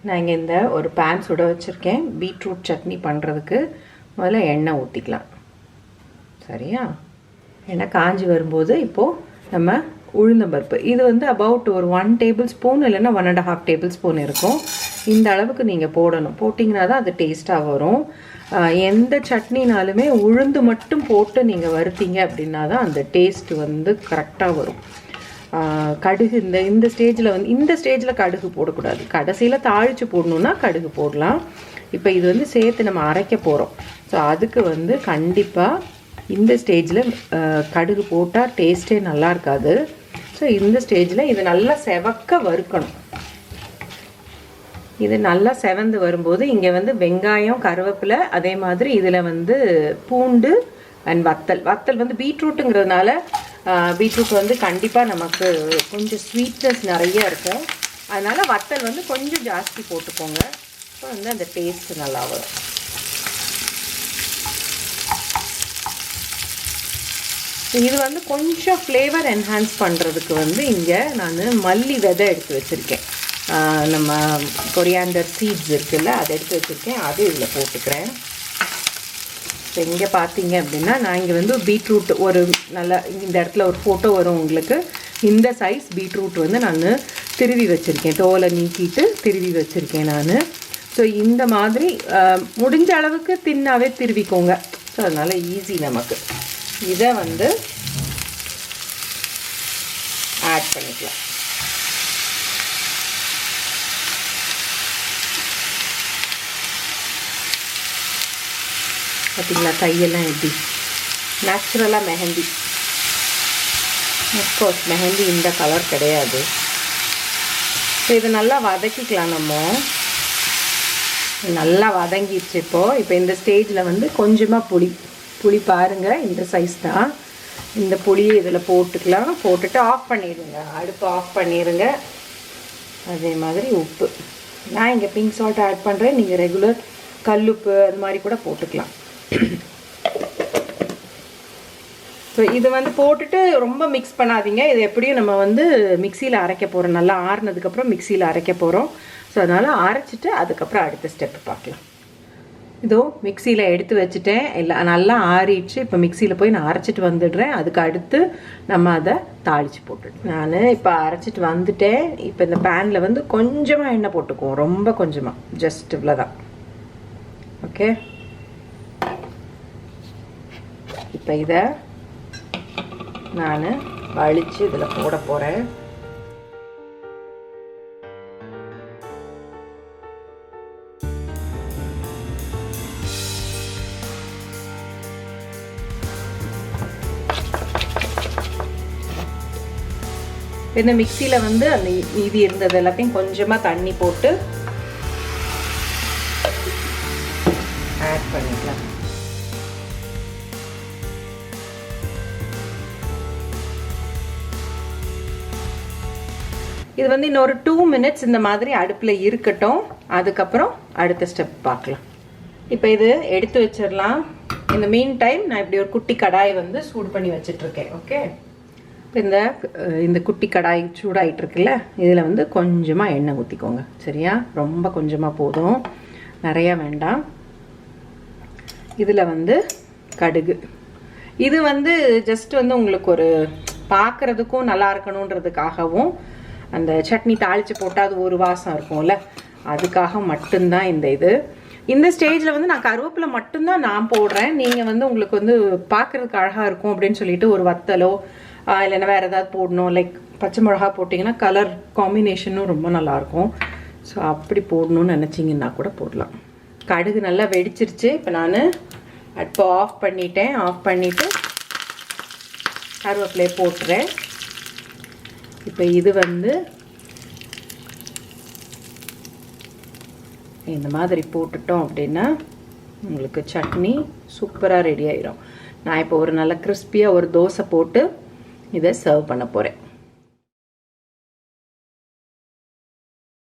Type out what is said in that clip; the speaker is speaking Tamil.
நான் இங்கே இந்த ஒரு பேன் சுட வச்சுருக்கேன் பீட்ரூட் சட்னி பண்ணுறதுக்கு. முதல்ல எண்ணெய் ஊற்றிக்கலாம். சரியா? எண்ணெய் காஞ்சி வரும்போது இப்போது நம்ம உளுந்தம்பருப்பு, இது வந்து அபவுட் ஒரு 1 டேபிள் ஸ்பூன் இல்லைன்னா 1.5 டேபிள் ஸ்பூன் இருக்கும். இந்த அளவுக்கு நீங்கள் போடணும். போட்டிங்கன்னா தான் அது டேஸ்ட்டாக வரும். எந்த சட்னினாலுமே உளுந்து மட்டும் போட்டு நீங்கள் வறுத்தீங்க அப்படின்னா தான் அந்த டேஸ்ட்டு வந்து கரெக்டாக வரும். கடுகு இந்த ஸ்டேஜில் வந்து இந்த ஸ்டேஜில் கடுகு போடக்கூடாது. கடைசியில் தாளித்து போடணுன்னா கடுகு போடலாம். இப்போ இது வந்து சேர்த்து நம்ம அரைக்க போகிறோம். ஸோ அதுக்கு வந்து கண்டிப்பாக இந்த ஸ்டேஜில் கடுகு போட்டால் டேஸ்ட்டே நல்லா இருக்காது. ஸோ இந்த ஸ்டேஜில் இது நல்லா செவக்க வறுக்கணும். இது நல்லா செவந்து வரும்போது இங்கே வந்து வெங்காயம், கருவேப்பிலை, அதே மாதிரி இதில் வந்து பூண்டு அண்ட் வத்தல் வந்து பீட்ரூட்டுங்கிறதுனால பீட்ரூட் வந்து கண்டிப்பாக நமக்கு கொஞ்சம் ஸ்வீட்னஸ் நிறைய இருக்கும். அதனால் வத்தல் வந்து கொஞ்சம் ஜாஸ்தி போட்டுக்கோங்க. இப்போ வந்து அந்த டேஸ்ட்டு நல்லா வரும். இது வந்து கொஞ்சம் ஃப்ளேவர் என்ஹான்ஸ் பண்ணுறதுக்கு வந்து இங்கே நான் மல்லி விதை எடுத்து வச்சுருக்கேன். நம்ம கொரியாண்டர் சீட்ஸ் இருக்குல்ல, அதை எடுத்து வச்சுருக்கேன். அது இதில் போட்டுக்கிறேன். ஸோ இங்கே பார்த்தீங்க அப்படின்னா நான் இங்கே வந்து பீட்ரூட் ஒரு நல்லா இந்த இடத்துல ஒரு ஃபோட்டோ வரும் உங்களுக்கு. இந்த சைஸ் பீட்ரூட் வந்து நான் திருவி வச்சுருக்கேன். தோலை நீக்கிட்டு திருவி வச்சுருக்கேன் நான். ஸோ இந்த மாதிரி முடிஞ்ச அளவுக்கு தின்னாவே திருவிக்கோங்க. ஸோ அதனால் ஈஸி நமக்கு. இதை வந்து ஆட் பண்ணிக்கலாம். பார்த்தீங்களா கையெல்லாம் எப்படி நேச்சுரலாக மெஹந்தி. அஃப்கோர்ஸ் மெஹந்தி இந்த கலர் கிடையாது. ஸோ இதை நல்லா வதக்கிக்கலாம். நம்ம நல்லா வதங்கிடுச்சு. இப்போ இந்த ஸ்டேஜில் வந்து கொஞ்சமாக புளி பாருங்கள், இந்த சைஸ் தான். இந்த புளியை இதில் போட்டுக்கலாம். போட்டுட்டு ஆஃப் பண்ணிடுங்க, அடுப்பு ஆஃப் பண்ணிடுங்க. அதே மாதிரி உப்பு, நான் இங்கே பிங்க் சால்ட் ஆட் பண்ணுறேன். நீங்கள் ரெகுலர் கல்லுப்பு அது மாதிரி கூட போட்டுக்கலாம். ஸோ இது வந்து போட்டுட்டு ரொம்ப மிக்ஸ் பண்ணாதீங்க. இது எப்படியும் நம்ம வந்து மிக்சியில் அரைக்க போகிறோம். நல்லா ஆறுனதுக்கப்புறம் மிக்சியில் அரைக்க போகிறோம். ஸோ அதனால் அரைச்சிட்டு அதுக்கப்புறம் அடுத்த ஸ்டெப்பு பார்க்கலாம். இதோ மிக்சியில் எடுத்து வச்சுட்டேன். இல்லை நல்லா ஆறிடுச்சு. இப்போ மிக்சியில் போய் நான் அரைச்சிட்டு வந்துடுறேன். அதுக்கு அடுத்து நம்ம அதை தாளித்து போட்டுட்டேன். நான் இப்போ அரைச்சிட்டு வந்துட்டேன். இப்போ இந்த பேனில் வந்து கொஞ்சமாக எண்ணெய் போட்டுக்குவோம். ரொம்ப கொஞ்சமாக, ஜஸ்ட் இவ்வளோதான். ஓகே, இப்போ இதை நான் வலிச்சு இதில் போட போகிறேன். இந்த மிக்சியில் வந்து அந்த மீதி இருந்தது எல்லாத்தையும் கொஞ்சமாக தண்ணி போட்டு ஆட் பண்ணிக்கலாம். இது வந்து இன்னொரு 2 minutes இந்த மாதிரி அடுப்பில் இருக்கட்டும். அதுக்கப்புறம் அடுத்த ஸ்டெப் பார்க்கலாம். இப்போ இது எடுத்து வச்சிடலாம். இந்த மீன் டைம் நான் இப்படி ஒரு குட்டி கடாய் வந்து சூடு பண்ணி வச்சிட்ருக்கேன். ஓகே, இந்த குட்டி கடாய் சூடாயிட்டு இருக்குல்ல, இதில் வந்து கொஞ்சமாக எண்ணெய் ஊற்றிக்கோங்க. சரியா? ரொம்ப கொஞ்சமாக போதும், நிறையா வேண்டாம். இதில் வந்து கடுகு, இது வந்து ஜஸ்ட் வந்து உங்களுக்கு ஒரு பார்க்குறதுக்கும் நல்லா இருக்கணுன்றதுக்காகவும், அந்த சட்னி தாளித்து போட்டால் அது ஒரு வாசம் இருக்கும்ல, அதுக்காக மட்டும்தான் இந்த ஸ்டேஜில் வந்து நான் கருவேப்பிலை மட்டும்தான் நான் போடுறேன். நீங்கள் வந்து உங்களுக்கு வந்து பார்க்குறதுக்கு அழகாக இருக்கும் அப்படின்னு சொல்லிட்டு ஒரு வத்தலோ இல்லைன்னா வேறு ஏதாவது போடணும், லைக் பச்சை மிளகா போட்டிங்கன்னா கலர் காம்பினேஷனும் ரொம்ப நல்லாயிருக்கும். ஸோ அப்படி போடணும்னு நினச்சிங்கன்னா கூட போடலாம். கடுகு நல்லா வெடிச்சிருச்சு. இப்போ நான் அடுப்பை ஆஃப் பண்ணிட்டேன். ஆஃப் பண்ணிவிட்டு கருவேப்பிலையை போட்டுறேன். இப்போ இது வந்து இந்த மாதிரி போட்டுட்டோம் அப்படின்னா உங்களுக்கு சட்னி சூப்பராக ரெடி ஆயிடும். நான் இப்போ ஒரு நல்ல கிறிஸ்பியாக ஒரு தோசை போட்டு இதை சர்வ் பண்ண போகிறேன்.